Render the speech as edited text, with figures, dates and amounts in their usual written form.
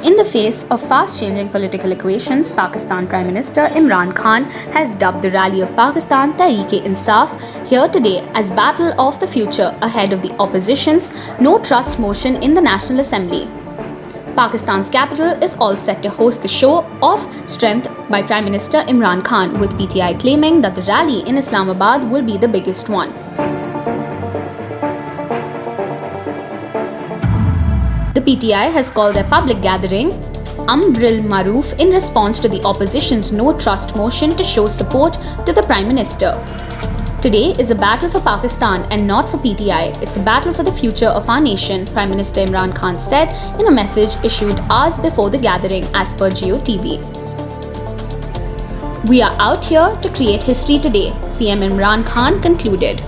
In the face of fast-changing political equations, Pakistan Prime Minister Imran Khan has dubbed the rally of Pakistan Tehreek-e-Insaf here today as Battle of the Future ahead of the opposition's no trust motion in the National Assembly. Pakistan's capital is all set to host the show of strength by Prime Minister Imran Khan, with PTI claiming that the rally in Islamabad will be the biggest one. The PTI has called their public gathering Amr Bil Maroof in response to the opposition's no trust motion to show support to the Prime Minister. Today is a battle for Pakistan and not for PTI. It's a battle for the future of our nation, Prime Minister Imran Khan said in a message issued hours before the gathering, as per Geo TV. "We are out here to create history today," PM Imran Khan concluded.